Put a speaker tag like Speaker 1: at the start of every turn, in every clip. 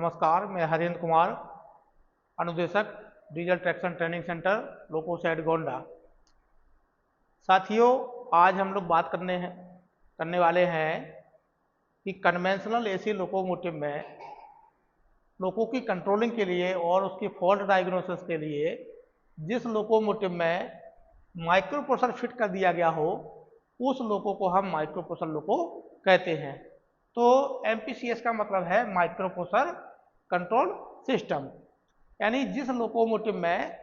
Speaker 1: नमस्कार, मैं हरेंद्र कुमार, अनुदेशक डीजल ट्रैक्शन ट्रेनिंग सेंटर लोको साइड गोंडा। साथियों, आज हम लोग बात करने वाले हैं कि कन्वेंशनल एसी लोकोमोटिव में लोको की कंट्रोलिंग के लिए और उसकी फॉल्ट डायग्नोसिस के लिए जिस लोकोमोटिव में माइक्रो प्रोसेसर फिट कर दिया गया हो, उस लोको को हम माइक्रो प्रोसेसर लोको कहते हैं। तो एमपीसीएस का मतलब है माइक्रो प्रोसेसर कंट्रोल सिस्टम, यानी जिस लोकोमोटिव में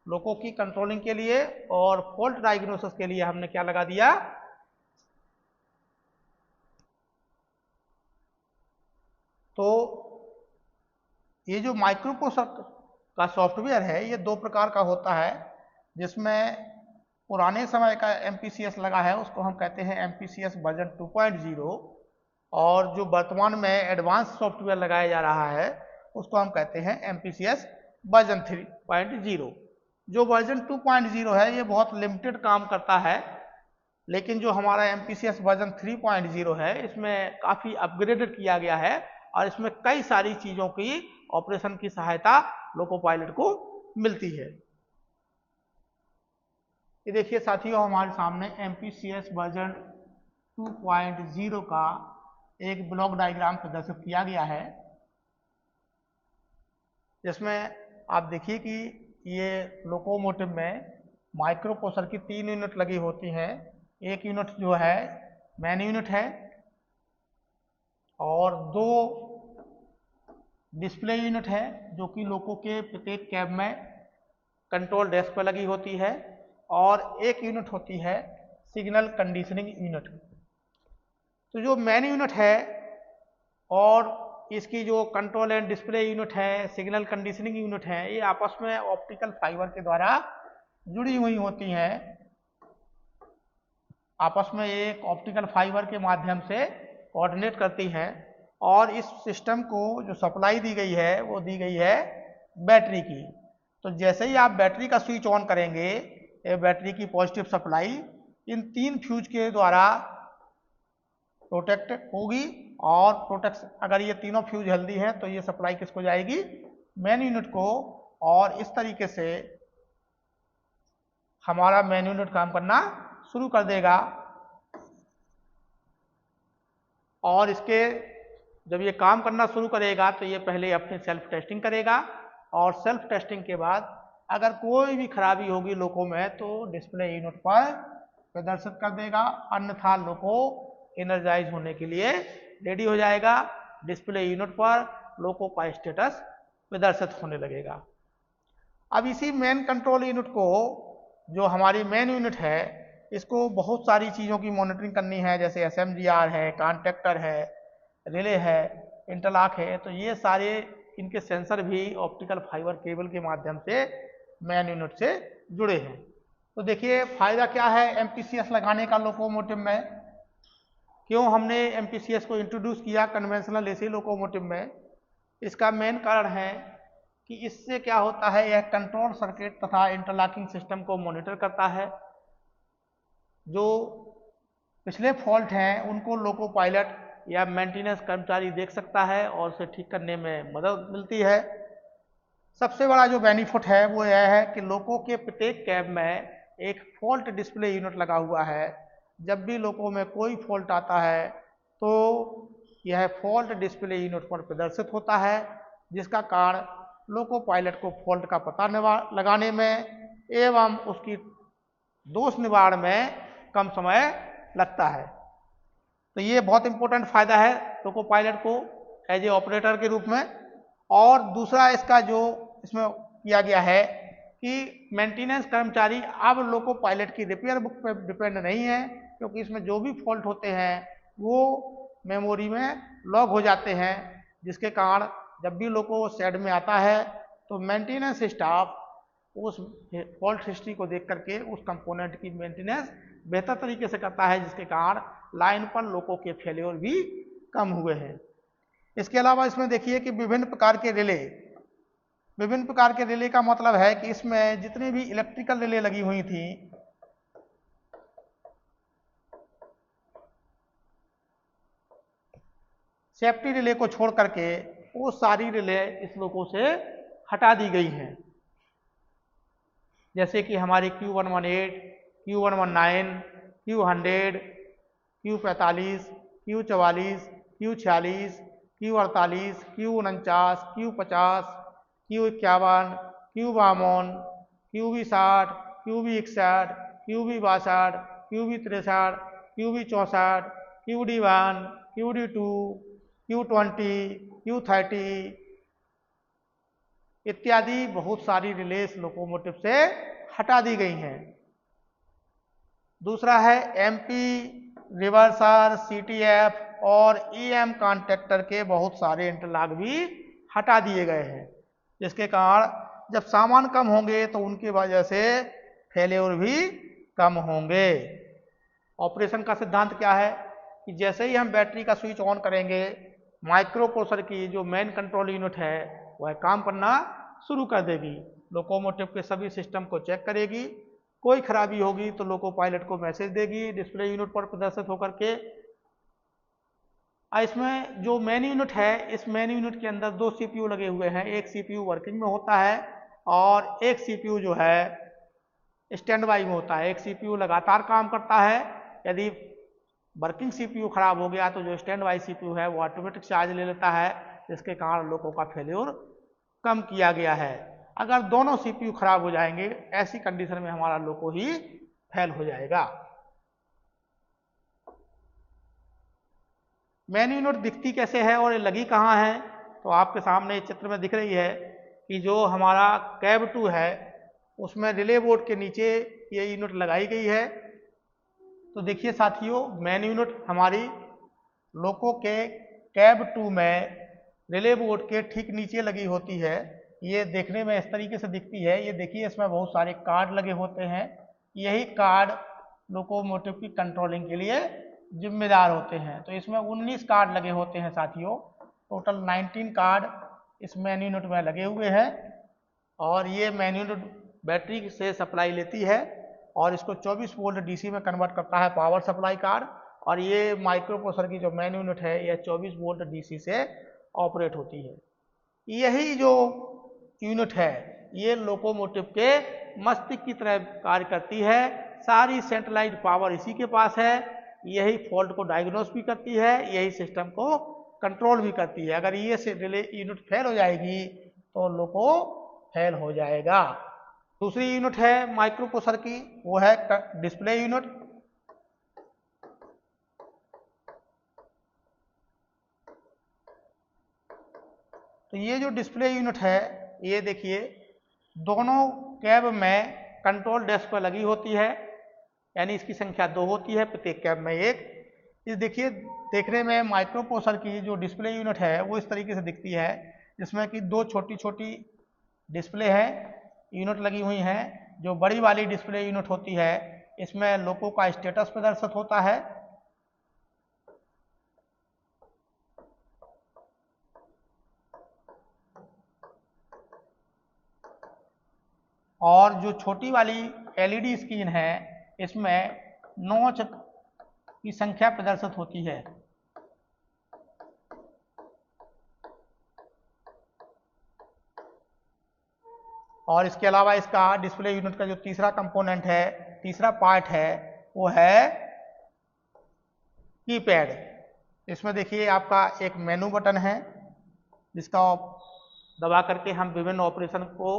Speaker 1: लोको की कंट्रोलिंग के लिए और फॉल्ट डायग्नोसिस के लिए हमने क्या लगा दिया, तो ये जो माइक्रो प्रोसेसर का सॉफ्टवेयर है ये दो प्रकार का होता है। जिसमें पुराने समय का एमपीसीएस लगा है उसको हम कहते हैं एमपीसीएस वर्जन 2.0, और जो वर्तमान में एडवांस सॉफ्टवेयर लगाया जा रहा है उसको हम कहते हैं एमपीसीएस वर्जन 3.0। जो वर्जन 2.0 है ये बहुत लिमिटेड काम करता है, लेकिन जो हमारा एमपीसीएस वर्जन 3.0 है इसमें काफ़ी अपग्रेडेड किया गया है और इसमें कई सारी चीज़ों की ऑपरेशन की सहायता लोको पायलट को मिलती है। ये देखिए साथियों, हमारे सामने एमपीसीएस वर्जन 2.0 का एक ब्लॉक डायग्राम प्रदर्शित किया गया है, जिसमें आप देखिए कि ये लोकोमोटिव में माइक्रो प्रोसेसर की 3 यूनिट लगी होती हैं। एक यूनिट जो है मैन यूनिट है और 2 डिस्प्ले यूनिट है जो कि लोको के प्रत्येक कैब में कंट्रोल डेस्क पर लगी होती है, और एक यूनिट होती है सिग्नल कंडीशनिंग यूनिट। तो जो मैन यूनिट है और इसकी जो कंट्रोल एंड डिस्प्ले यूनिट है, सिग्नल कंडीशनिंग यूनिट है, ये आपस में ऑप्टिकल फाइबर के द्वारा जुड़ी हुई होती हैं। आपस में एक ऑप्टिकल फाइबर के माध्यम से कोऑर्डिनेट करती हैं, और इस सिस्टम को जो सप्लाई दी गई है वो दी गई है बैटरी की। तो जैसे ही आप बैटरी का स्विच ऑन करेंगे, ये बैटरी की पॉजिटिव सप्लाई इन 3 फ्यूज के द्वारा प्रोटेक्ट होगी, और प्रोटेक्ट अगर ये तीनों फ्यूज हेल्दी हैं तो ये सप्लाई किसको जाएगी, मेन यूनिट को, और इस तरीके से हमारा मेन यूनिट काम करना शुरू कर देगा। और इसके जब ये काम करना शुरू करेगा तो ये पहले अपनी सेल्फ टेस्टिंग करेगा, और सेल्फ टेस्टिंग के बाद अगर कोई भी खराबी होगी लोको में तो डिस्प्ले यूनिट पर प्रदर्शित कर देगा, अन्यथा लोको एनर्जाइज होने के लिए रेडी हो जाएगा। डिस्प्ले यूनिट पर लोको का स्टेटस प्रदर्शित होने लगेगा। अब इसी मेन कंट्रोल यूनिट को, जो हमारी मेन यूनिट है, इसको बहुत सारी चीज़ों की मॉनिटरिंग करनी है, जैसे एसएमजीआर है, कॉन्टैक्टर है, रिले है, इंटरलॉक है। तो ये सारे इनके सेंसर भी ऑप्टिकल फाइबर केबल के माध्यम से मेन यूनिट से जुड़े हैं। तो देखिए फायदा क्या है एमपीसीएस लगाने का लोकोमोटिव में, क्यों हमने एमपीसीएस को इंट्रोड्यूस किया कन्वेंशनल एसी लोकोमोटिव में। इसका मेन कारण है कि इससे क्या होता है, यह कंट्रोल सर्किट तथा इंटरलॉकिंग सिस्टम को मॉनिटर करता है। जो पिछले फॉल्ट हैं उनको लोको पायलट या मेंटेनेंस कर्मचारी देख सकता है और उसे ठीक करने में मदद मिलती है। सबसे बड़ा जो बेनिफिट है वो यह है कि लोको के प्रत्येक कैब में एक फॉल्ट डिस्प्ले यूनिट लगा हुआ है। जब भी लोको में कोई फॉल्ट आता है तो यह फॉल्ट डिस्प्ले यूनिट पर प्रदर्शित होता है, जिसका कारण लोको पायलट को फॉल्ट का पता लगाने में एवं उसकी दोष निवारण में कम समय लगता है। तो ये बहुत इंपॉर्टेंट फायदा है लोको पायलट को एज ए ऑपरेटर के रूप में। और दूसरा इसका जो इसमें किया गया है कि मेंटेनेंस कर्मचारी अब लोको पायलट की रिपेयर बुक पर डिपेंड नहीं है, क्योंकि इसमें जो भी फॉल्ट होते हैं वो मेमोरी में लॉग हो जाते हैं, जिसके कारण जब भी लोको शेड में आता है तो मेंटेनेंस स्टाफ उस फॉल्ट हिस्ट्री को देख करके उस कंपोनेंट की मेंटेनेंस बेहतर तरीके से करता है, जिसके कारण लाइन पर लोको के फेल्योर भी कम हुए हैं। इसके अलावा इसमें देखिए कि विभिन्न प्रकार के रिले का मतलब है कि इसमें जितनी भी इलेक्ट्रिकल रिले लगी हुई थी, सेफ्टी रिले को छोड़ करके वो सारी रिले इस लोगों से हटा दी गई हैं। जैसे कि हमारी Q118, Q119, Q100, Q45, Q44, Q46, Q48, Q49, Q50, Q51, Q52, Q60, Q61, Q62, Q63, Q64, QD1, QD2, Q20, Q30 इत्यादि बहुत सारी रिलेस लोकोमोटिव से हटा दी गई हैं। दूसरा है MP, रिवर्सर, CTF और EM कॉन्ट्रैक्टर के बहुत सारे इंटरलॉक भी हटा दिए गए हैं, जिसके कारण जब सामान कम होंगे तो उनकी वजह से फेल्योर भी कम होंगे। ऑपरेशन का सिद्धांत क्या है कि जैसे ही हम बैटरी का स्विच ऑन करेंगे, माइक्रो प्रोसेसर की जो मेन कंट्रोल यूनिट है वह काम करना शुरू कर देगी, लोकोमोटिव के सभी सिस्टम को चेक करेगी, कोई खराबी होगी तो लोको पायलट को मैसेज देगी डिस्प्ले यूनिट पर प्रदर्शित होकर के। इसमें जो मेन यूनिट है, इस मेन यूनिट के अंदर दो CPU लगे हुए हैं, एक CPU वर्किंग में होता है और एक CPU जो है स्टैंड बाई में होता है। एक CPU लगातार काम करता है, यदि वर्किंग CPU खराब हो गया तो जो स्टैंड बाई CPU है वो ऑटोमेटिक चार्ज ले लेता है, जिसके कारण लोगों का फेल्योर कम किया गया है। अगर दोनों CPU खराब हो जाएंगे, ऐसी कंडीशन में हमारा लोको ही फेल हो जाएगा। मेन यूनिट दिखती कैसे है और ये लगी कहाँ है, तो आपके सामने चित्र में दिख रही है कि जो हमारा कैब 2 है उसमें रिले बोर्ड के नीचे ये यूनिट लगाई गई है। तो देखिए साथियों, मेन यूनिट हमारी लोको के कैब 2 में रिले बोर्ड के ठीक नीचे लगी होती है। ये देखने में इस तरीके से दिखती है। ये देखिए, इसमें बहुत सारे कार्ड लगे होते हैं। यही कार्ड लोकोमोटिव की कंट्रोलिंग के लिए जिम्मेदार होते हैं। तो इसमें 19 कार्ड लगे होते हैं साथियों। टोटल 19 कार्ड इस मेन यूनिट में लगे हुए हैं और ये मेन यूनिट बैटरी से सप्लाई लेती है और इसको 24 वोल्ट DC में कन्वर्ट करता है पावर सप्लाई कार्ड। और ये माइक्रो प्रोसेसर की जो मेन यूनिट है यह 24 वोल्ट DC से ऑपरेट होती है। यही जो यूनिट है ये लोकोमोटिव के मस्तिष्क की तरह कार्य करती है। सारी सेंट्रलाइज्ड पावर इसी के पास है। यही फॉल्ट को डायग्नोस भी करती है, यही सिस्टम को कंट्रोल भी करती है। अगर ये से रिले यूनिट फेल हो जाएगी तो लोको फेल हो जाएगा। दूसरी यूनिट है माइक्रो प्रोसेसर की, वो है डिस्प्ले यूनिट। तो ये जो डिस्प्ले यूनिट है, ये देखिए दोनों कैब में कंट्रोल डेस्क पर लगी होती है, यानी इसकी संख्या 2 होती है, प्रत्येक कैब में एक। इस देखिए, देखने में माइक्रो प्रोसेसर की जो डिस्प्ले यूनिट है वो इस तरीके से दिखती है, जिसमें कि दो छोटी छोटी डिस्प्ले है यूनिट लगी हुई हैं। जो बड़ी वाली डिस्प्ले यूनिट होती है इसमें लोको का स्टेटस प्रदर्शित होता है और जो छोटी वाली LED स्क्रीन है इसमें नॉच की संख्या प्रदर्शित होती है। और इसके अलावा इसका डिस्प्ले यूनिट का जो तीसरा कंपोनेंट है, तीसरा पार्ट है, वो है कीपैड। इसमें देखिए आपका एक मेनू बटन है जिसका दबा करके हम विभिन्न ऑपरेशन को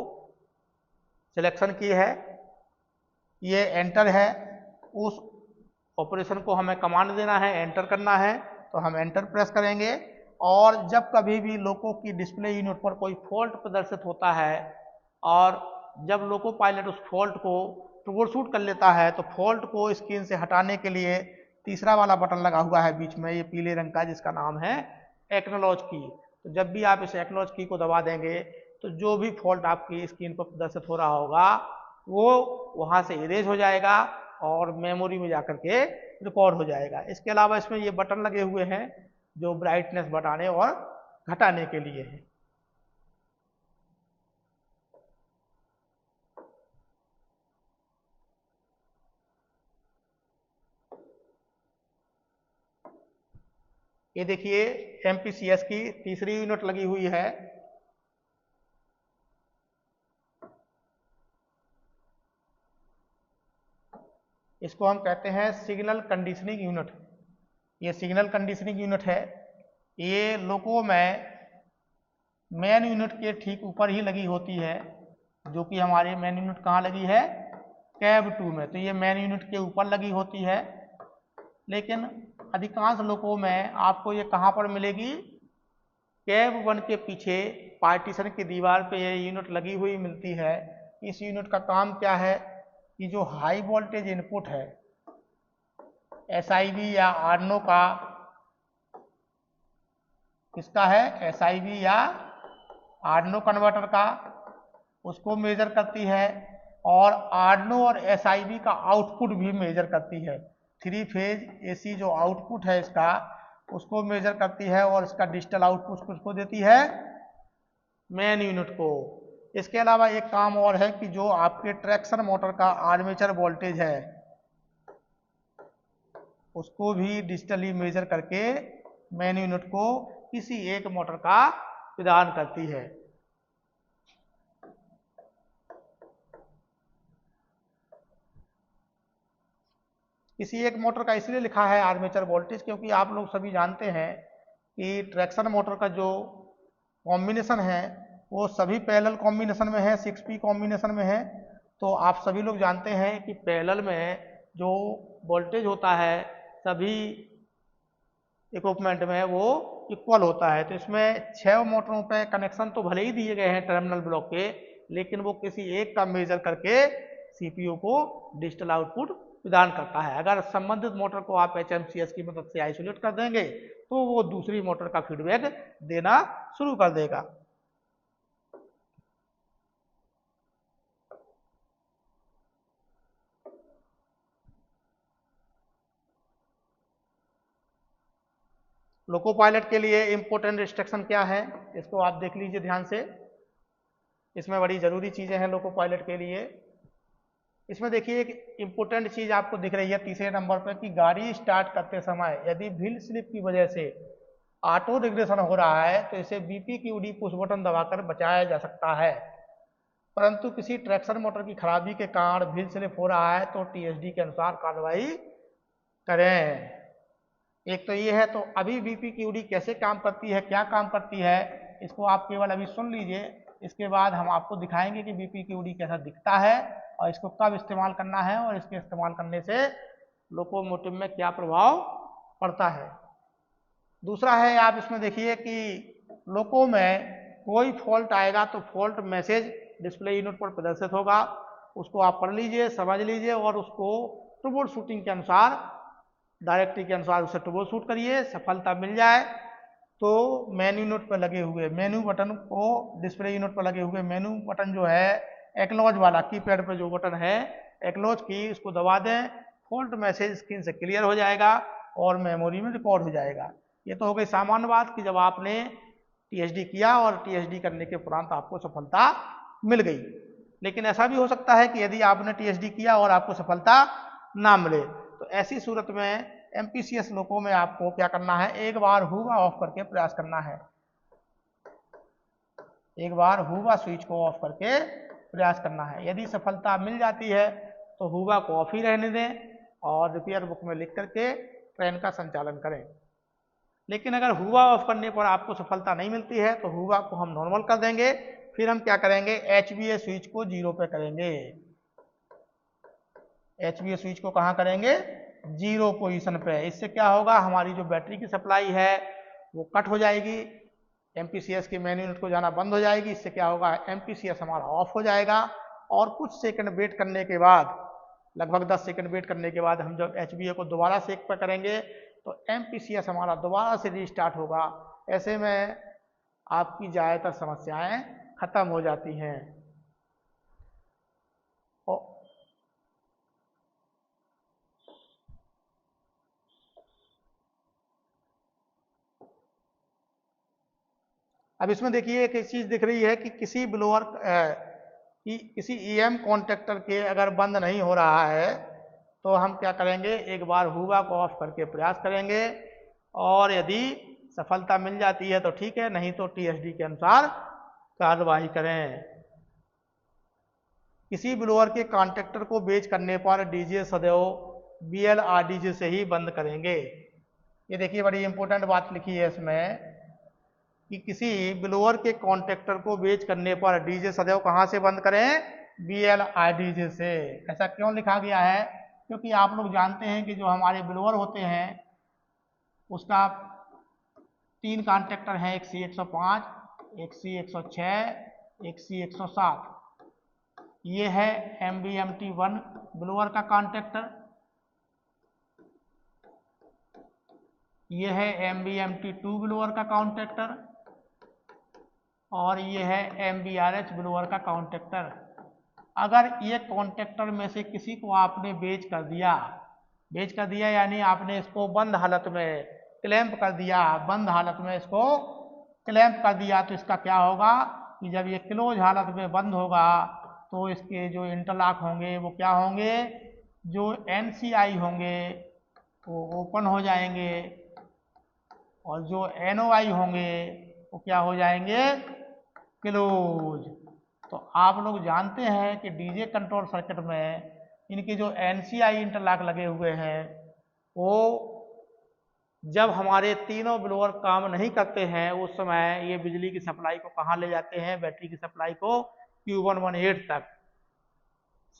Speaker 1: सिलेक्शन की है। ये एंटर है, उस ऑपरेशन को हमें कमांड देना है, एंटर करना है, तो हम एंटर प्रेस करेंगे। और जब कभी भी लोको की डिस्प्ले यूनिट पर कोई फॉल्ट प्रदर्शित होता है और जब लोको पायलट उस फॉल्ट को ट्रबलशूट कर लेता है तो फॉल्ट को स्क्रीन से हटाने के लिए तीसरा वाला बटन लगा हुआ है बीच में, ये पीले रंग का, जिसका नाम है एक्नॉलेज की। तो जब भी आप इस एक्नॉलेज की को दबा देंगे तो जो भी फॉल्ट आपकी स्क्रीन पर प्रदर्शित हो रहा होगा वो वहाँ से इरेज हो जाएगा और मेमोरी में जाकर के रिकॉर्ड हो जाएगा। इसके अलावा इसमें ये बटन लगे हुए हैं जो ब्राइटनेस बढ़ाने और घटाने के लिए है। ये देखिए एमपीसीएस की तीसरी यूनिट लगी हुई है। इसको हम कहते हैं सिग्नल कंडीशनिंग यूनिट। ये सिग्नल कंडीशनिंग यूनिट है। ये लोको में मेन यूनिट के ठीक ऊपर ही लगी होती है, जो कि हमारे मेन यूनिट कहाँ लगी है, कैब 2 में। तो ये मेन यूनिट के ऊपर लगी होती है, लेकिन अधिकांश लोगों में आपको ये कहाँ पर मिलेगी, कैब 1 के पीछे पार्टीशन की दीवार पे ये यूनिट लगी हुई मिलती है। इस यूनिट का काम क्या है कि जो हाई वोल्टेज इनपुट है एसआईवी या आर्नो का, किसका है, एसआईवी या आर्नो कन्वर्टर का, उसको मेजर करती है। और आर्नो और एसआईवी का आउटपुट भी मेजर करती है। 3 फेज एसी जो आउटपुट है इसका, उसको मेजर करती है और इसका डिजिटल आउटपुट किसको देती है, मेन यूनिट को। इसके अलावा एक काम और है कि जो आपके ट्रैक्शन मोटर का आर्मेचर वोल्टेज है उसको भी डिजिटली मेजर करके मेन यूनिट को किसी एक मोटर का प्रदान करती है। किसी एक मोटर का इसलिए लिखा है आर्मेचर वोल्टेज, क्योंकि आप लोग सभी जानते हैं कि ट्रैक्शन मोटर का जो कॉम्बिनेशन है वो सभी पैरेलल कॉम्बिनेशन में है, 6P कॉम्बिनेशन में है। तो आप सभी लोग जानते हैं कि पैरेलल में जो वोल्टेज होता है सभी इक्विपमेंट में वो इक्वल होता है। तो इसमें 6 मोटरों पे कनेक्शन तो भले ही दिए गए हैं टर्मिनल ब्लॉक के, लेकिन वो किसी एक का मेजर करके सीपीयू को डिजिटल आउटपुट प्रदान करता है। अगर संबंधित मोटर को आप एचएमसीएस की मदद से आइसोलेट कर देंगे तो वो दूसरी मोटर का फीडबैक देना शुरू कर देगा। लोको पायलट के लिए इंपॉर्टेंट रिस्ट्रिक्शन क्या है, इसको आप देख लीजिए ध्यान से। इसमें बड़ी जरूरी चीजें हैं लोको पायलट के लिए। इसमें देखिए एक इम्पोर्टेंट चीज आपको दिख रही है तीसरे नंबर पर कि गाड़ी स्टार्ट करते समय यदि व्हील स्लिप की वजह से ऑटो रिग्रेशन हो रहा है तो इसे BPQD पुश बटन दबाकर बचाया जा सकता है। परंतु किसी ट्रैक्शन मोटर की खराबी के कारण व्हील स्लिप हो रहा है तो TSD के अनुसार कार्रवाई करें। एक तो ये है। तो अभी BPQD कैसे काम करती है, क्या काम करती है, इसको आप केवल अभी सुन लीजिए। इसके बाद हम आपको दिखाएंगे कि BPQD कैसा दिखता है और इसको कब इस्तेमाल करना है और इसके इस्तेमाल करने से लोकोमोटिव में क्या प्रभाव पड़ता है। दूसरा है, आप इसमें देखिए कि लोको में कोई फॉल्ट आएगा तो फॉल्ट मैसेज डिस्प्ले यूनिट पर प्रदर्शित होगा। उसको आप पढ़ लीजिए, समझ लीजिए और उसको ट्रबल शूटिंग के अनुसार, डायरेक्टरी के अनुसार उसे ट्रबल शूट करिए। सफलता मिल जाए तो मेन्यू यूनिट पर लगे हुए मेन्यू बटन को, डिस्प्ले यूनिट पर लगे हुए मेन्यू बटन जो है एक्नॉलेज वाला, कीपैड पे जो बटन है एक्नॉलेज की, उसको दबा दें। फॉल्ट मैसेज स्क्रीन से क्लियर हो जाएगा और मेमोरी में रिकॉर्ड हो जाएगा। ये तो हो गई सामान्य बात कि जब आपने TSD किया और TSD करने के उपरांत आपको सफलता मिल गई। लेकिन ऐसा भी हो सकता है कि यदि आपने TSD किया और आपको सफलता ना मिले, तो ऐसी सूरत में MPCS लोको में आपको क्या करना है, एक बार हुवा ऑफ करके प्रयास करना है। एक बार हुवा स्विच को ऑफ करके प्रयास करना है। यदि सफलता मिल जाती है तो हुवा को ऑफ ही रहने दें और रिपेयर बुक में लिख करके ट्रेन का संचालन करें। लेकिन अगर हुवा ऑफ करने पर आपको सफलता नहीं मिलती है तो हुवा को हम नॉर्मल कर देंगे। फिर हम क्या करेंगे, HVA स्विच को 0 पे करेंगे। HVA स्विच को कहाँ करेंगे, 0 पोजीशन पे। इससे क्या होगा, हमारी जो बैटरी की सप्लाई है वो कट हो जाएगी, MPCS की मेन यूनिट को जाना बंद हो जाएगी। इससे क्या होगा, MPCS हमारा ऑफ हो जाएगा और कुछ सेकंड वेट करने के बाद, लगभग 10 सेकंड वेट करने के बाद हम जब HVA को दोबारा से 1 पे करेंगे तो MPCS हमारा दोबारा से रीस्टार्ट होगा। ऐसे में आपकी ज़्यादातर समस्याएं खत्म हो जाती हैं। अब इसमें देखिए एक चीज दिख रही है कि किसी ब्लोअर कि किसी EM कॉन्टेक्टर के अगर बंद नहीं हो रहा है तो हम क्या करेंगे, एक बार हुवा को ऑफ करके प्रयास करेंगे और यदि सफलता मिल जाती है तो ठीक है, नहीं तो TSD के अनुसार कार्रवाई करें। किसी ब्लोअर के कॉन्ट्रैक्टर को बेच करने पर डीजे सदैव BLRDG से ही बंद करेंगे। ये देखिए बड़ी इंपॉर्टेंट बात लिखी है इसमें कि किसी ब्लोअर के कॉन्ट्रैक्टर को बेच करने पर डीजे सदैव कहाँ से बंद करें? BLRDG से। ऐसा क्यों लिखा गया है? क्योंकि आप लोग जानते हैं कि जो हमारे ब्लोअर होते हैं उसका 3 कॉन्ट्रैक्टर हैं, एक C105, एक C106, एक C107। ये है MBMT1 ब्लोअर का कॉन्ट्रैक्टर, ये है MBMT2 ब्लोअर का कॉन्ट्रैक्टर और ये है MBRH ब्लोअर का कॉन्ट्रैक्टर। अगर ये कॉन्ट्रैक्टर में से किसी को आपने बेच कर दिया यानी आपने इसको बंद हालत में क्लैंप कर दिया, बंद हालत में इसको क्लैंप कर दिया, तो इसका क्या होगा कि जब ये क्लोज हालत में बंद होगा तो इसके जो इंटरलॉक होंगे वो क्या होंगे? जो NCI होंगे वो ओपन हो जाएंगे और जो NOI होंगे वो क्या हो जाएंगे? क्लोज। तो आप लोग जानते हैं कि डीजे कंट्रोल सर्किट में इनके जो NCI इंटरलॉक लगे हुए हैं वो जब हमारे तीनों ब्लोअर काम नहीं करते हैं उस समय ये बिजली की सप्लाई को कहाँ ले जाते हैं? बैटरी की सप्लाई को Q118 तक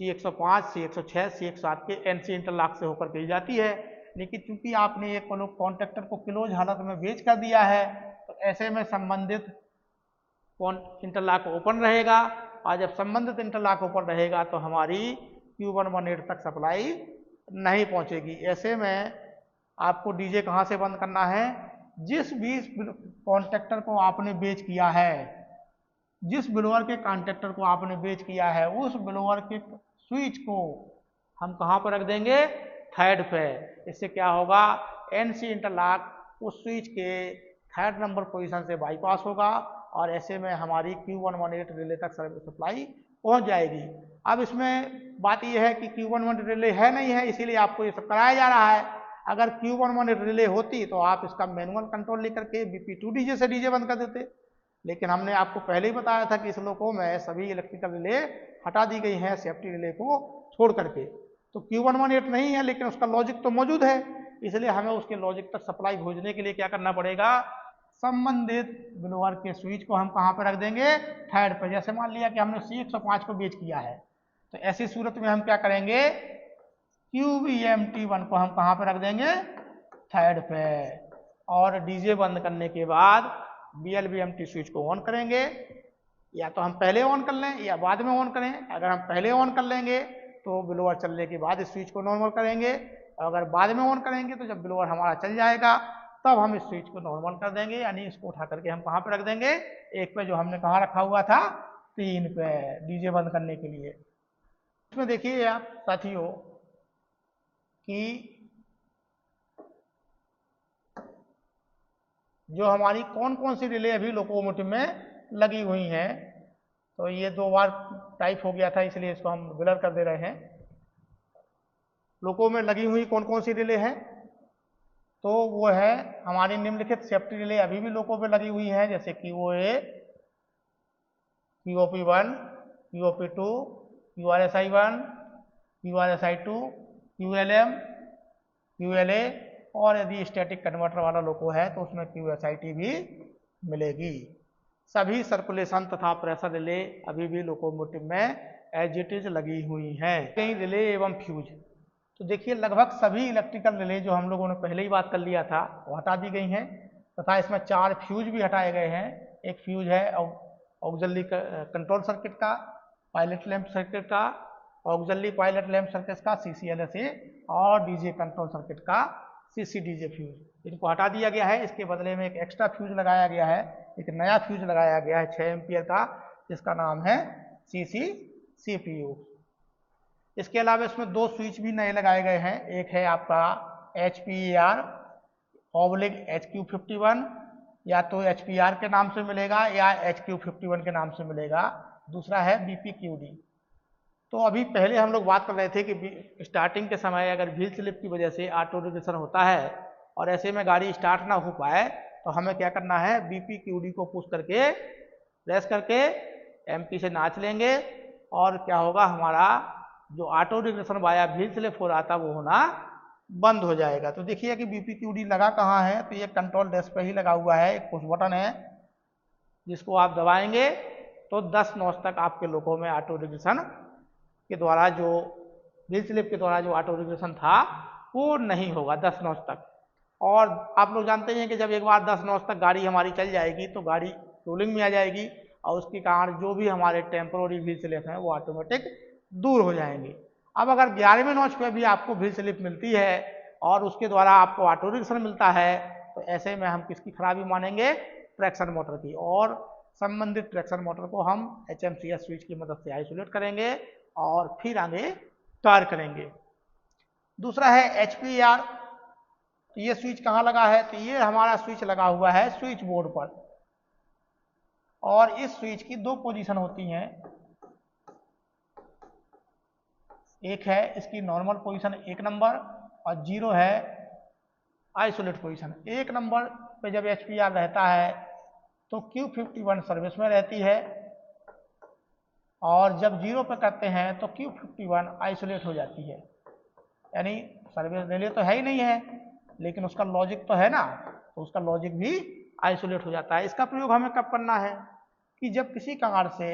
Speaker 1: C105, C106, C107 के NC इंटरलॉक से होकर के जाती है। लेकिन चूंकि आपने एक कॉन्ट्रैक्टर को क्लोज हालत में बेच कर दिया है तो ऐसे में संबंधित इंटरलॉक ओपन रहेगा और जब संबंधित इंटरलॉक ओपन रहेगा तो हमारी Q118 तक सप्लाई नहीं पहुंचेगी। ऐसे में आपको डीजे कहाँ से बंद करना है? जिस भी कॉन्ट्रैक्टर को आपने बेच किया है, जिस ब्लोअर के कॉन्ट्रैक्टर को आपने बेच किया है उस ब्लोअर के स्विच को हम कहाँ पर रख देंगे? थर्ड पे। इससे क्या होगा? NC इंटरलॉक उस स्विच के 3rd नंबर पोजीशन से बाईपास होगा और ऐसे में हमारी Q118 रिले तक सर्विस सप्लाई पहुंच जाएगी। अब इसमें बात यह है कि Q118 रिले है नहीं है, इसीलिए आपको ये सब कराया जा रहा है। अगर Q118 रिले होती तो आप इसका मैनुअल कंट्रोल लेकर के BP2 डीजे से डीजे बंद कर देते, लेकिन हमने आपको पहले ही बताया था कि इस लोगों में सभी इलेक्ट्रिकल रिले हटा दी गई हैं सेफ्टी रिले को छोड़ करके। तो Q118 नहीं है लेकिन उसका लॉजिक तो मौजूद है, इसलिए हमें उसके लॉजिक तक सप्लाई भेजने के लिए क्या करना पड़ेगा? संबंधित ब्लोअर के स्विच को हम कहाँ पर रख देंगे? थर्ड पर। जैसे मान लिया कि हमने C105 को बेच किया है तो ऐसी सूरत में हम क्या करेंगे? QBMT1 को हम कहाँ पर रख देंगे? थर्ड पे। और डीजे बंद करने के बाद BLBMT स्विच को ऑन करेंगे, या तो हम पहले ऑन कर लें या बाद में ऑन करें। अगर हम पहले ऑन कर लेंगे तो ब्लोअर चलने के बाद इस स्विच को नॉर्मल करेंगे, और अगर बाद में ऑन करेंगे तो जब ब्लोअर हमारा चल जाएगा तब हम इस स्विच को नॉर्मल कर देंगे, यानी इसको उठा करके हम कहाँ पे रख देंगे? एक पे, जो हमने कहाँ रखा हुआ था? 3 पे, डीजे बंद करने के लिए। इसमें देखिए आप साथियों कि जो हमारी कौन कौन सी रिले अभी लोकोमोटिव में लगी हुई हैं, तो ये 2 बार टाइप हो गया था इसलिए इसको हम ब्लर कर दे रहे हैं। लोको में लगी हुई कौन कौन सी रिले हैं? तो वो है हमारी निम्नलिखित सेफ्टी रिले अभी भी लोको पे लगी हुई है, जैसे QOA, QOP1, QOP2, QRSI1, QRSI2, QLM, QLA, और यदि स्टैटिक कन्वर्टर वाला लोको है तो उसमें QSIT भी मिलेगी। सभी सर्कुलेशन तथा प्रेशर रिले अभी भी लोकोमोटिव में एज इट इज लगी हुई हैं। कई रिले एवं फ्यूज, तो देखिए लगभग सभी इलेक्ट्रिकल रिले जो हम लोगों ने पहले ही बात कर लिया था वो हटा दी गई हैं, तथा इसमें 4 फ्यूज भी हटाए गए हैं। एक फ्यूज है ऑक्सिलरी कंट्रोल सर्किट का, पायलट लैंप सर्किट का, ऑक्सिलरी पायलट लैंप सर्किट का CCLSA, और डीजे कंट्रोल सर्किट का CCDJ फ्यूज। इनको हटा दिया गया है, इसके बदले में एक एक्स्ट्रा फ्यूज लगाया गया है, एक नया फ्यूज लगाया गया है 6 एम्पियर का, जिसका नाम है CCCPU। इसके अलावा इसमें 2 स्विच भी नए लगाए गए हैं। एक है आपका HPAR/HQ51, या तो HPR के नाम से मिलेगा या HQ51 के नाम से मिलेगा। दूसरा है BPQD। तो अभी पहले हम लोग बात कर रहे थे कि स्टार्टिंग के समय अगर व्हील स्लिप की वजह से ऑटो रिग्रेशन होता है और ऐसे में गाड़ी स्टार्ट ना हो पाए तो हमें क्या करना है, BPQD को पुश करके प्रेस करके MP से नाच लेंगे और क्या होगा, हमारा जो auto regression via wheel slip हो रहा था वो होना बंद हो जाएगा। तो देखिए कि BPQD लगा कहाँ है, तो ये कंट्रोल डेस्क पे ही लगा हुआ है, एक पुश बटन है जिसको आप दबाएंगे तो 10 नॉच तक आपके लोको में ऑटो रिग्रेशन के द्वारा जो व्हील स्लिप के द्वारा जो ऑटो रिग्रेशन था वो नहीं होगा 10 नॉच तक। और आप लोग जानते हैं कि जब एक बार 10 नॉच तक गाड़ी हमारी चल जाएगी तो गाड़ी रोलिंग में आ जाएगी और उसके कारण जो भी हमारे टेम्पोररी व्हील स्लिप हैं वो ऑटोमेटिक दूर हो जाएंगे। अब अगर 11वें नॉच पे भी आपको व्हील स्लिप मिलती है और उसके द्वारा आपको ऑटो रिग्रेशन मिलता है तो ऐसे में हम किसकी खराबी मानेंगे, ट्रैक्शन मोटर की, और संबंधित ट्रैक्शन मोटर को हम HMCS स्विच की मदद से आइसोलेट करेंगे और फिर आगे कार्य करेंगे। दूसरा है HPR। तो ये स्विच कहाँ लगा है, तो ये हमारा स्विच लगा हुआ है स्विच बोर्ड पर और इस स्विच की 2 पोजीशन होती हैं। एक है इसकी नॉर्मल पोजीशन 1 नंबर और 0 है आइसोलेट पोजीशन। 1 नंबर पे जब HPR रहता है तो Q51 सर्विस में रहती है और जब 0 पे करते हैं तो Q51 आइसोलेट हो जाती है, यानी सर्विस रिले तो है ही नहीं है लेकिन उसका लॉजिक तो है ना, तो उसका लॉजिक भी आइसोलेट हो जाता है। इसका प्रयोग हमें कब करना है कि जब किसी कारण से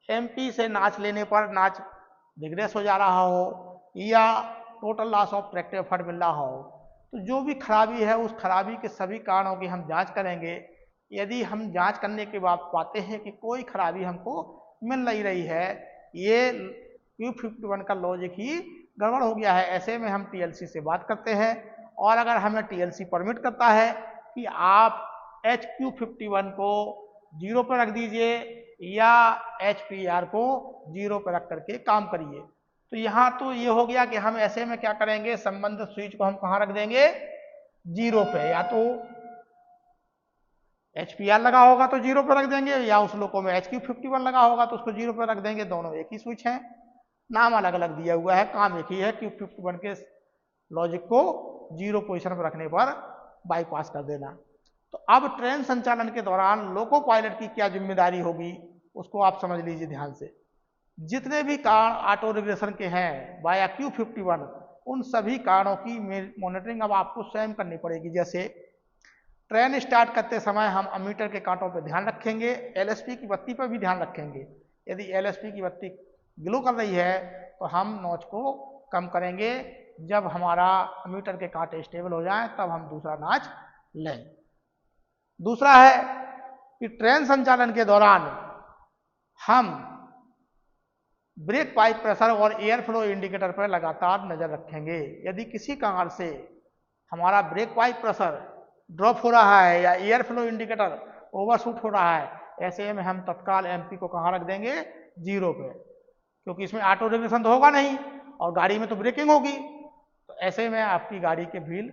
Speaker 1: MP से नाच लेने पर नाच रिग्रेस हो जा रहा हो या total loss of tractive effort मिल रहा हो, तो जो भी खराबी है उस खराबी के सभी कारणों की हम जांच करेंगे। यदि हम जांच करने के बाद पाते हैं कि कोई खराबी हमको मिल नहीं रही है, ये Q51 का लॉजिक ही गड़बड़ हो गया है, ऐसे में हम TLC से बात करते हैं और अगर हमें TLC परमिट करता है कि आप HQ51 को 0 पर रख दीजिए या HPR को 0 पर रख करके काम करिए, तो यहाँ तो ये हो गया कि हम ऐसे में क्या करेंगे, संबंधित स्विच को हम कहाँ रख देंगे, 0 पे। या तो HPR लगा होगा तो 0 पर रख देंगे या उस लोको में HQ51 लगा होगा तो उसको 0 पर रख देंगे, दोनों एक ही स्विच है, नाम अलग अलग दिया हुआ है, काम एक ही है। Q51 के लॉजिक को 0 पोजीशन पर रखने पर बाईपास कर देना। तो अब ट्रेन संचालन के दौरान लोको पायलट की क्या जिम्मेदारी होगी उसको आप समझ लीजिए ध्यान से। जितने भी कारण ऑटो रिग्रेशन के हैं वाया Q51 उन सभी कारणों की मॉनिटरिंग अब आपको स्वयं करनी पड़ेगी। जैसे ट्रेन स्टार्ट करते समय हम अमीटर के कांटों पर ध्यान रखेंगे, LSP की बत्ती पर भी ध्यान रखेंगे। यदि LSP की बत्ती ग्लो कर रही है तो हम नॉच को कम करेंगे, जब हमारा अमीटर के कांटे स्टेबल हो जाएं तब हम दूसरा नाच लें। दूसरा है कि ट्रेन संचालन के दौरान हम ब्रेक पाइप प्रेशर और एयर फ्लो इंडिकेटर पर लगातार नजर रखेंगे। यदि किसी कारण से हमारा ब्रेक पाइप प्रेशर ड्रॉप हो रहा है या एयर फ्लो इंडिकेटर ओवरशूट हो रहा है, ऐसे में हम तत्काल MP को कहाँ रख देंगे, 0 पे, क्योंकि इसमें ऑटो रिग्रेशन तो होगा नहीं और गाड़ी में तो ब्रेकिंग होगी। तो ऐसे में आपकी गाड़ी के व्हील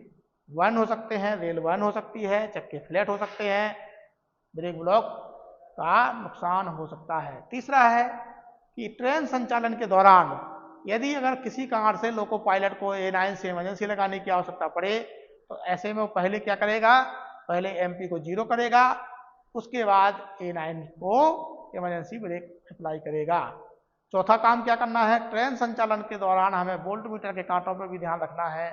Speaker 1: बर्न हो सकते हैं, रेल बर्न हो सकती है, चक्के फ्लैट हो सकते हैं, ब्रेक ब्लॉक का नुकसान हो सकता है। तीसरा है कि ट्रेन संचालन के दौरान यदि अगर किसी कारण से लोको पायलट को A9 से इमरजेंसी लगाने की आवश्यकता पड़े तो ऐसे में वो पहले क्या करेगा, पहले MP को 0 करेगा, उसके बाद A9 को इमरजेंसी ब्रेक अप्लाई करेगा। चौथा काम क्या करना है, ट्रेन संचालन के दौरान हमें वोल्ट मीटर के कांटों पर भी ध्यान रखना है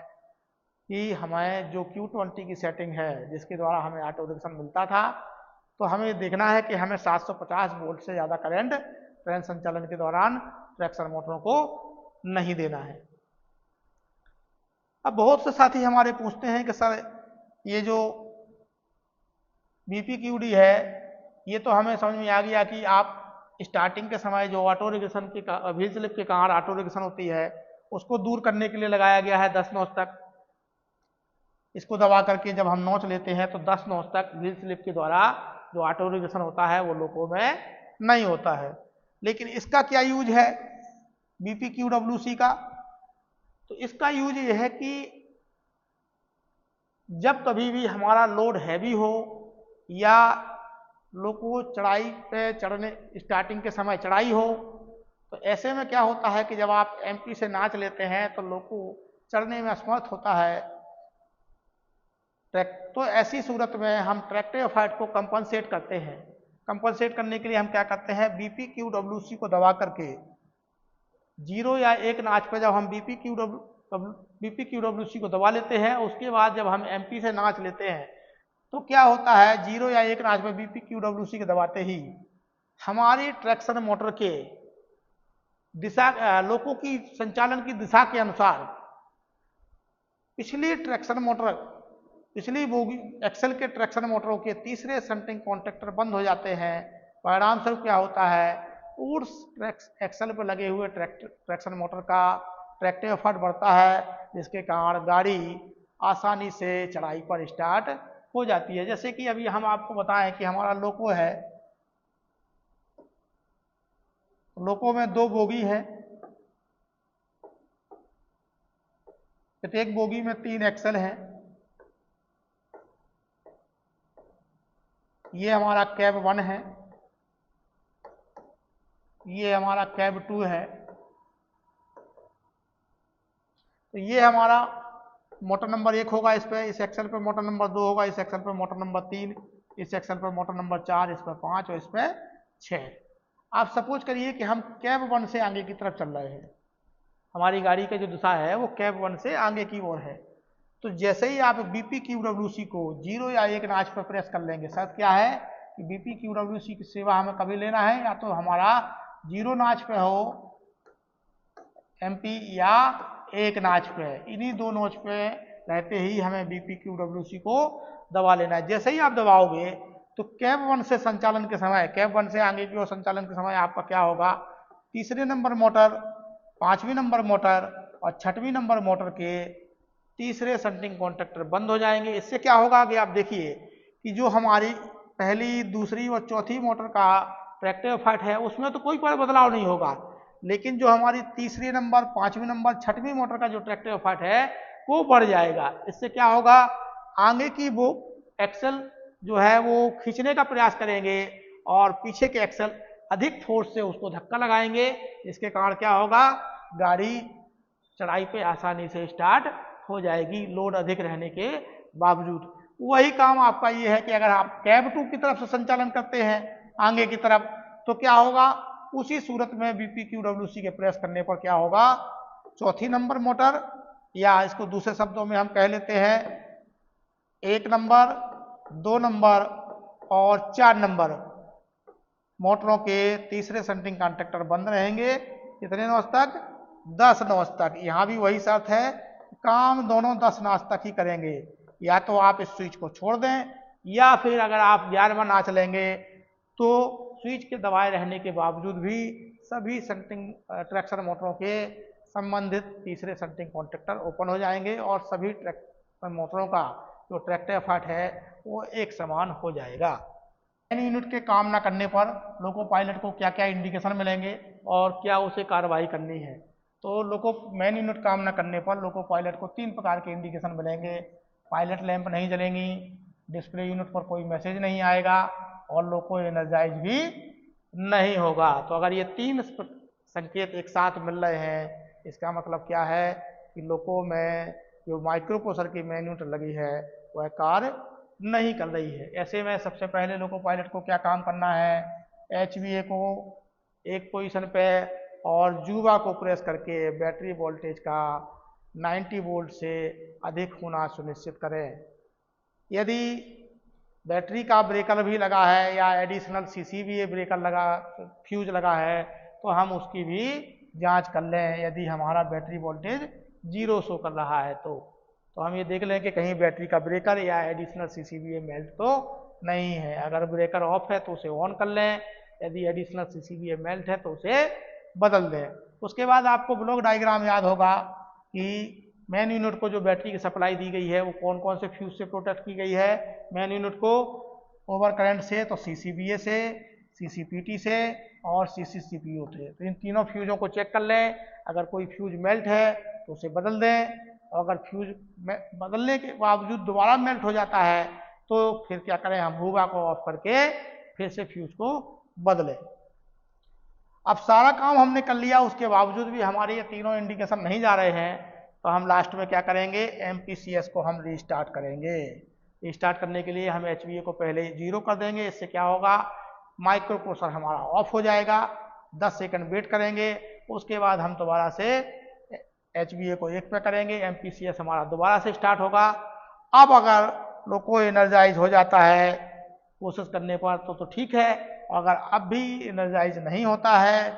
Speaker 1: कि हमें जो Q20 की सेटिंग है जिसके द्वारा हमें ऑटो रिग्रेशन मिलता था, तो हमें देखना है कि हमें 750 वोल्ट से ज़्यादा करंट ट्रेन संचालन के दौरान ट्रैक्शन मोटरों को नहीं देना है। अब बहुत से साथी हमारे पूछते हैं कि सर ये जो BPQD है ये तो हमें समझ में आ गया कि आप स्टार्टिंग के समय जो ऑटो रिग्रेशन की व्हील स्लिप के कारण ऑटो रिग्रेशन होती है उसको दूर करने के लिए लगाया गया है 10 नॉच तक। इसको दबा करके जब हम नॉच लेते हैं तो 10 नॉच तक व्हील स्लिप के द्वारा जो ऑटो रिग्रेशन होता है वो लोको में नहीं होता है। लेकिन इसका क्या यूज है BPQWC का, तो इसका यूज ये है कि जब कभी भी हमारा लोड हैवी हो या लोको चढ़ाई पे चढ़ने स्टार्टिंग के समय चढ़ाई हो, तो ऐसे में क्या होता है कि जब आप MP से नाच लेते हैं तो लोको चढ़ने में असमर्थ होता है तो ऐसी सूरत में हम ट्रैक्टिव एफर्ट को कंपनसेट करते हैं। कंपनसेट करने के लिए हम क्या करते हैं, BPQWC को दबा करके 0 या 1 नाच पे जब हम BPQWC को दबा लेते हैं, उसके बाद जब हम MP से नाच लेते हैं तो क्या होता है, 0 या 1 नाच पे BPQWC के दबाते ही हमारी ट्रैक्शन मोटर के दिशा, लोकों की संचालन की दिशा के अनुसार पिछली बोगी एक्सेल के ट्रैक्शन मोटरों के तीसरे शंटिंग कॉन्टैक्टर बंद हो जाते हैं। परिणाम स्वरूप क्या होता है, उस एक्सेल पर लगे हुए ट्रैक्शन मोटर का ट्रैक्टिव एफर्ट बढ़ता है, जिसके कारण गाड़ी आसानी से चढ़ाई पर स्टार्ट हो जाती है। जैसे कि अभी हम आपको बताएं कि हमारा लोको है, लोको में 2 बोगी है, प्रत्येक बोगी में 3 एक्सेल है। ये हमारा कैब 1 है, ये हमारा कैब 2 है। तो ये हमारा मोटर नंबर 1 होगा, इस पे, इस एक्सेल पे मोटर नंबर 2 होगा, इस एक्सेल पे मोटर नंबर 3, इस एक्सेल पे मोटर नंबर 4, इस पे 5 और इस पे 6। आप सपोज करिए कि हम कैब 1 से आगे की तरफ चल रहे हैं, हमारी गाड़ी का जो दिशा है वो कैब 1 से आगे की ओर है। तो जैसे ही आप BPQWC को 0 या 1 नाच पर प्रेस कर लेंगे, शर्त क्या है कि BPQWC की सेवा हमें कभी लेना है, या तो हमारा 0 नाच पे हो MP या 1 नाच पे, इन्हीं 2 नोच पे रहते ही हमें BPQWC को दबा लेना है। जैसे ही आप दबाओगे तो कैब 1 से संचालन के समय, कैब 1 से आगे की ओर संचालन के समय आपका क्या होगा, तीसरे नंबर मोटर, 5वीं नंबर मोटर और 6वीं नंबर मोटर के तीसरे शंटिंग कॉन्टैक्टर बंद हो जाएंगे। इससे क्या होगा कि आप देखिए कि जो हमारी पहली, दूसरी और चौथी मोटर का ट्रैक्टिव एफर्ट है उसमें तो कोई बदलाव नहीं होगा, लेकिन जो हमारी तीसरी नंबर, 5वीं नंबर, 6वीं मोटर का जो ट्रैक्टिव एफर्ट है वो बढ़ जाएगा। इससे क्या होगा, आगे की वो एक्सेल जो है वो खींचने का प्रयास करेंगे और पीछे के एक्सेल अधिक फोर्स से उसको धक्का लगाएंगे। इसके कारण क्या होगा, गाड़ी चढ़ाई पे आसानी से स्टार्ट हो जाएगी, लोड अधिक रहने के बावजूद। वही काम आपका ये है कि अगर आप कैब 2 की तरफ से संचालन करते हैं आगे की तरफ, तो क्या होगा, उसी सूरत में BPQWC के प्रेस करने पर क्या होगा, चौथी नंबर मोटर, या इसको दूसरे शब्दों में हम कह लेते हैं 1 नंबर, 2 नंबर और 4 नंबर मोटरों के तीसरे शंटिंग कॉन्टैक्टर बंद रहेंगे। कितने नौच तक, 10 नौच तक। यहाँ भी वही शर्त है, काम दोनों 10 नाच तक ही करेंगे। या तो आप इस स्विच को छोड़ दें, या फिर अगर आप 11वां नाच लेंगे तो स्विच के दबाए रहने के बावजूद भी सभी शंटिंग ट्रैक्शन मोटरों के संबंधित तीसरे शंटिंग कॉन्टैक्टर ओपन हो जाएंगे और सभी ट्रैक्शन मोटरों का जो ट्रैक्टिव एफर्ट है वो एक समान हो जाएगा। मैन यूनिट के काम न करने पर लोको पायलट को क्या क्या इंडिकेशन मिलेंगे और क्या उसे कार्रवाई करनी है। तो मैन यूनिट काम न करने पर लोको पायलट को 3 प्रकार के इंडिकेशन मिलेंगे। पायलट लैंप नहीं जलेंगी, डिस्प्ले यूनिट पर कोई मैसेज नहीं आएगा और लोको एनर्जाइज भी नहीं होगा। तो अगर ये 3 संकेत एक साथ मिल रहे हैं, इसका मतलब क्या है कि लोको में जो माइक्रो प्रोसेसर की मैन यूनिट लगी है वह कार्य नहीं कर रही है। ऐसे में सबसे पहले लोको पायलट को क्या काम करना है, HVA को एक पोजीशन पे और जुवा को प्रेस करके बैटरी वोल्टेज का 90 वोल्ट से अधिक होना सुनिश्चित करें। यदि बैटरी का ब्रेकर भी लगा है या एडिशनल CCVA ब्रेकर लगा, फ्यूज लगा है, तो हम उसकी भी जांच कर लें। यदि हमारा बैटरी वोल्टेज 0 शो कर रहा है तो हम ये देख लें कि कहीं बैटरी का ब्रेकर या एडिशनल CCVA मेल्ट तो नहीं है। अगर ब्रेकर ऑफ है तो उसे ऑन कर लें, यदि एडिशनल CCVA मेल्ट है तो उसे बदल दें। उसके बाद आपको ब्लॉक डायग्राम याद होगा कि मैन यूनिट को जो बैटरी की सप्लाई दी गई है वो कौन कौन से फ्यूज से प्रोटेक्ट की गई है। मैन यूनिट को ओवर करंट से तो CCVA से, CCPT से और CCCPO से। तो इन तीनों फ्यूजों को चेक कर लें, अगर कोई फ्यूज मेल्ट है तो उसे बदल दें, और अगर फ्यूज बदलने के बावजूद दोबारा मेल्ट हो जाता है तो फिर क्या करें, हम हुआ को ऑफ करके फिर से फ्यूज को बदलें। अब सारा काम हमने कर लिया, उसके बावजूद भी हमारे ये तीनों इंडिकेशन नहीं जा रहे हैं, तो हम लास्ट में क्या करेंगे, MPCS को हम रीस्टार्ट करेंगे। स्टार्ट करने के लिए हम HVA को पहले 0 कर देंगे। इससे क्या होगा, माइक्रो प्रोसेसर हमारा ऑफ हो जाएगा। 10 सेकंड वेट करेंगे, उसके बाद हम दोबारा से HVA को 1 पे करेंगे, MPCS हमारा दोबारा से स्टार्ट होगा। अब अगर लोको एनर्जाइज हो जाता है कोशिश करने पर तो ठीक है, अगर अब भी एनर्जाइज नहीं होता है,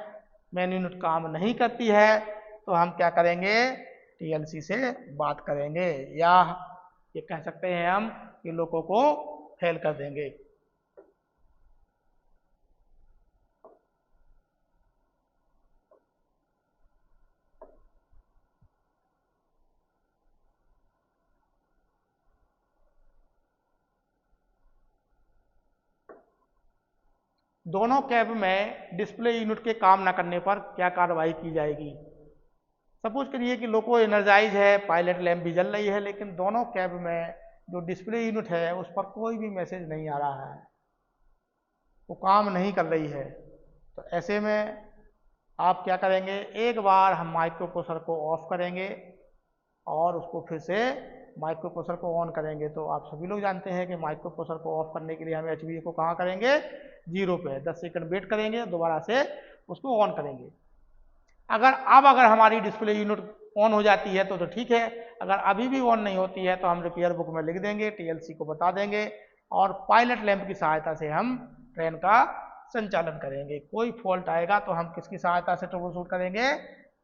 Speaker 1: मेन यूनिट काम नहीं करती है, तो हम क्या करेंगे, TLC से बात करेंगे, या ये कह सकते हैं हम कि लोको को फेल कर देंगे। दोनों कैब में डिस्प्ले यूनिट के काम न करने पर क्या कार्रवाई की जाएगी। सपोज करिए कि लोको एनर्जाइज है, पायलट लैंप भी जल रही है, लेकिन दोनों कैब में जो डिस्प्ले यूनिट है उस पर कोई भी मैसेज नहीं आ रहा है, वो काम नहीं कर रही है। तो ऐसे में आप क्या करेंगे, एक बार हम माइक्रो प्रोसेसर को ऑफ करेंगे और उसको फिर से माइक्रो प्रोसेसर को ऑन करेंगे। तो आप सभी लोग जानते हैं कि माइक्रो प्रोसेसर को ऑफ करने के लिए हम HVA को कहाँ करेंगे, 0 पे 10 सेकंड वेट करेंगे, दोबारा से उसको ऑन करेंगे। अगर हमारी डिस्प्ले यूनिट ऑन हो जाती है तो ठीक है, अगर अभी भी ऑन नहीं होती है तो हम रिपेयर बुक में लिख देंगे, TLC को बता देंगे और पायलट लैंप की सहायता से हम ट्रेन का संचालन करेंगे। कोई फॉल्ट आएगा तो हम किसकी सहायता से ट्रबल शूट करेंगे,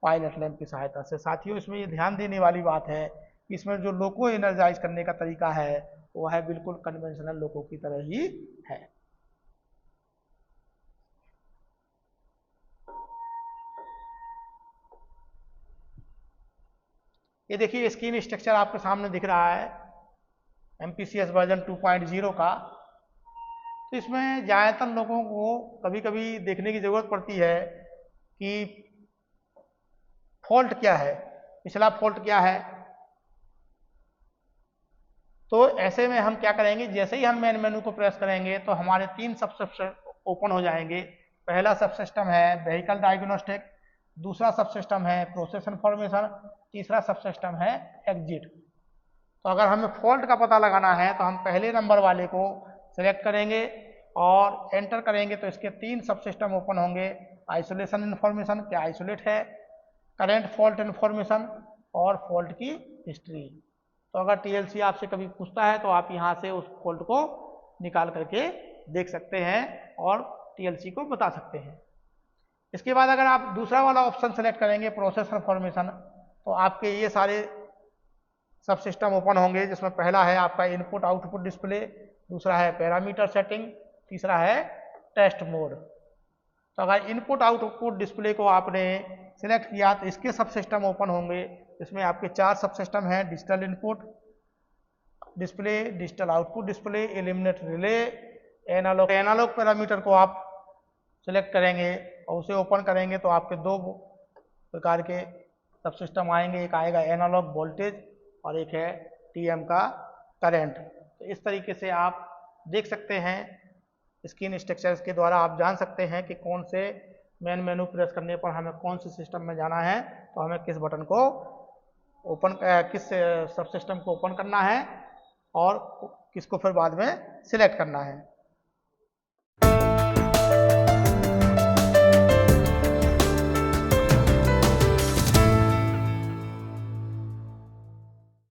Speaker 1: पायलट लैंप की सहायता से। साथियों, इसमें ये ध्यान देने वाली बात है कि इसमें जो लोको एनर्जाइज करने का तरीका है वो है बिल्कुल कन्वेंशनल लोको की तरह ही है। ये देखिए स्क्रीन स्ट्रक्चर आपके सामने दिख रहा है MPCS वर्जन 2.0 का। तो इसमें ज़्यादातर लोगों को कभी कभी देखने की ज़रूरत पड़ती है कि फॉल्ट क्या है, पिछला फॉल्ट क्या है। तो ऐसे में हम क्या करेंगे, जैसे ही हम मेन मेनू को प्रेस करेंगे तो हमारे 3 सबसिस्टम ओपन हो जाएंगे। पहला सबसिस्टम है व्हीकल डायग्नोस्टिक, दूसरा सबसिस्टम है प्रोसेस इन्फॉर्मेशन, तीसरा सबसिस्टम है एग्जिट। तो अगर हमें फॉल्ट का पता लगाना है तो हम पहले नंबर वाले को सिलेक्ट करेंगे और एंटर करेंगे तो इसके 3 सबसिस्टम ओपन होंगे। आइसोलेशन इन्फॉर्मेशन, क्या आइसोलेट है, करेंट फॉल्ट इन्फॉर्मेशन और फॉल्ट की हिस्ट्री। तो अगर TLC आपसे कभी पूछता है तो आप यहाँ से उस फॉल्ट को निकाल करके देख सकते हैं और TLC को बता सकते हैं। इसके बाद अगर आप दूसरा वाला ऑप्शन सेलेक्ट करेंगे प्रोसेस इन्फॉर्मेशन, तो आपके ये सारे सब सिस्टम ओपन होंगे, जिसमें पहला है आपका इनपुट आउटपुट डिस्प्ले, दूसरा है पैरामीटर सेटिंग, तीसरा है टेस्ट मोड। तो अगर इनपुट आउटपुट डिस्प्ले को आपने सिलेक्ट किया तो इसके सब सिस्टम ओपन होंगे। इसमें आपके 4 सब सिस्टम हैं, digital input display, digital output display, eliminate relay, analogue. Analogue parameter को आप सिलेक्ट करेंगे और उसे ओपन करेंगे तो आपके 2 प्रकार के सब सिस्टम आएंगे, एक आएगा एनालॉग वोल्टेज और एक है TM का करंट। तो इस तरीके से आप देख सकते हैं, स्क्रीन स्ट्रक्चर्स के द्वारा आप जान सकते हैं कि कौन से मेन मेनू प्रेस करने पर हमें कौन से सिस्टम में जाना है, तो हमें किस बटन को ओपन, किस सब सिस्टम को ओपन करना है और किसको फिर बाद में सिलेक्ट करना है।